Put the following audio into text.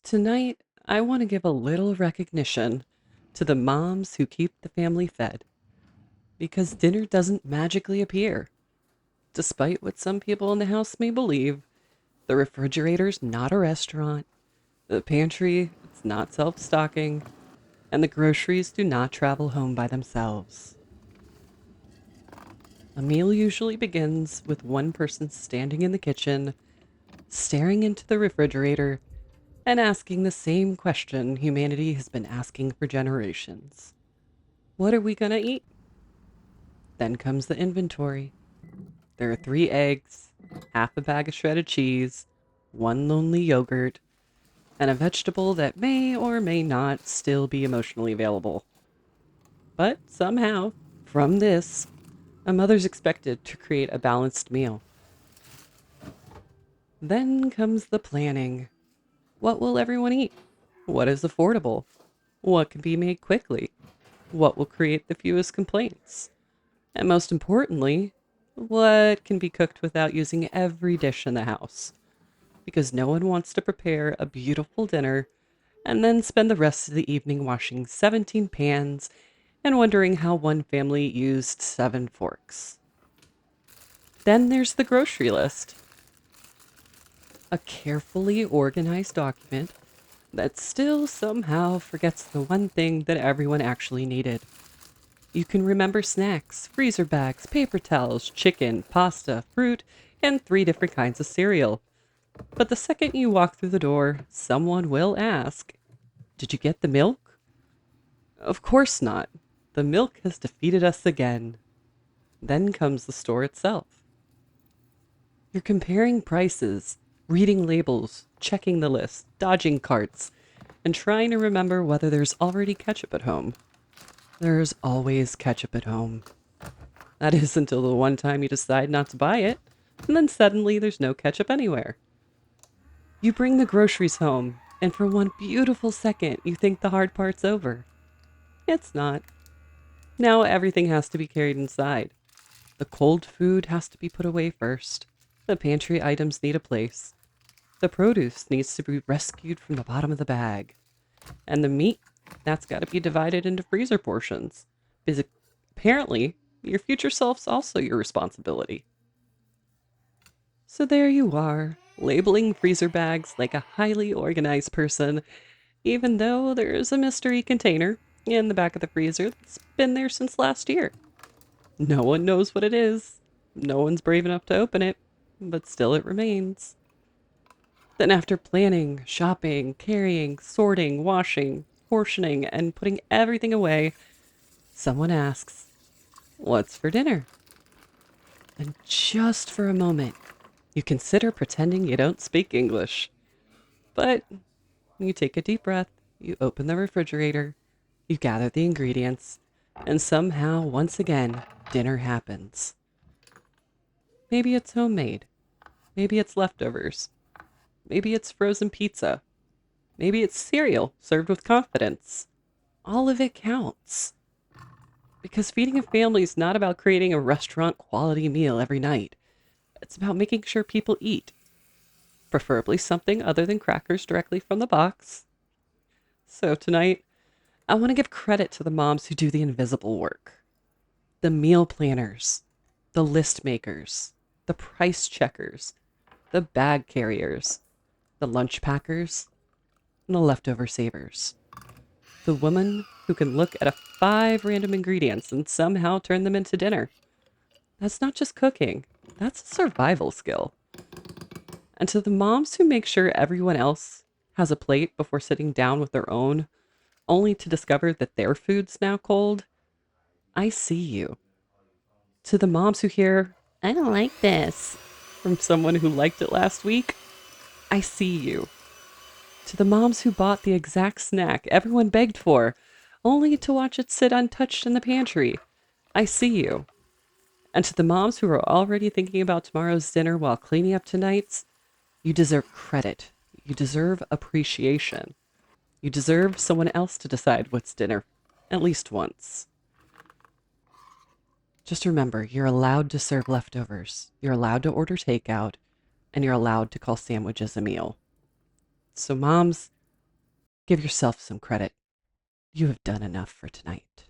Tonight, I want to give a little recognition to the moms who keep the family fed because dinner doesn't magically appear. Despite what some people in the house may believe, the refrigerator's not a restaurant, the pantry is not self stocking, and the groceries do not travel home by themselves. A meal usually begins with one person standing in the kitchen, staring into the refrigerator, and asking the same question humanity has been asking for generations. What are we gonna eat? Then comes the inventory. There are 3 eggs, half a bag of shredded cheese, one lonely yogurt, and a vegetable that may or may not still be emotionally available. But somehow, from this, a mother's expected to create a balanced meal. Then comes the planning. What will everyone eat? What is affordable? What can be made quickly? What will create the fewest complaints? And most importantly, what can be cooked without using every dish in the house? Because no one wants to prepare a beautiful dinner and then spend the rest of the evening washing 17 pans and wondering how one family used 7 forks. Then there's the grocery list, a carefully organized document that still somehow forgets the one thing that everyone actually needed. You can remember snacks, freezer bags, paper towels, chicken, pasta, fruit, and 3 different kinds of cereal. But the second you walk through the door, someone will ask, "Did you get the milk?" Of course not. The milk has defeated us again. Then comes the store itself. You're comparing prices, reading labels, checking the list, dodging carts, and trying to remember whether there's already ketchup at home. There's always ketchup at home. That is until the one time you decide not to buy it, and then suddenly there's no ketchup anywhere. You bring the groceries home, and for one beautiful second, you think the hard part's over. It's not. Now everything has to be carried inside. The cold food has to be put away first. The pantry items need a place. The produce needs to be rescued from the bottom of the bag. And the meat, that's got to be divided into freezer portions. Because apparently, your future self's also your responsibility. So there you are, labeling freezer bags like a highly organized person, even though there's a mystery container in the back of the freezer that's been there since last year. No one knows what it is. No one's brave enough to open it, but still it remains. Then, after planning, shopping, carrying, sorting, washing, portioning, and putting everything away, someone asks, "What's for dinner?" And just for a moment, you consider pretending you don't speak English. But you take a deep breath, you open the refrigerator, you gather the ingredients, and somehow, once again, dinner happens. Maybe it's homemade. Maybe it's leftovers. Maybe it's frozen pizza. Maybe it's cereal served with confidence. All of it counts. Because feeding a family is not about creating a restaurant quality meal every night. It's about making sure people eat, preferably something other than crackers directly from the box. So tonight, I want to give credit to the moms who do the invisible work, the meal planners, the list makers, the price checkers, the bag carriers, the lunch packers, and the leftover savers. The woman who can look at 5 random ingredients and somehow turn them into dinner. That's not just cooking, that's a survival skill. And to the moms who make sure everyone else has a plate before sitting down with their own, only to discover that their food's now cold, I see you. To the moms who hear, "I don't like this," from someone who liked it last week, I see you. To the moms who bought the exact snack everyone begged for, only to watch it sit untouched in the pantry, I see you. And to the moms who are already thinking about tomorrow's dinner while cleaning up tonight's, you deserve credit. You deserve appreciation. You deserve someone else to decide what's dinner, at least once. Just remember, you're allowed to serve leftovers, you're allowed to order takeout, and you're allowed to call sandwiches a meal. So, moms, Give yourself some credit. You have done enough for tonight.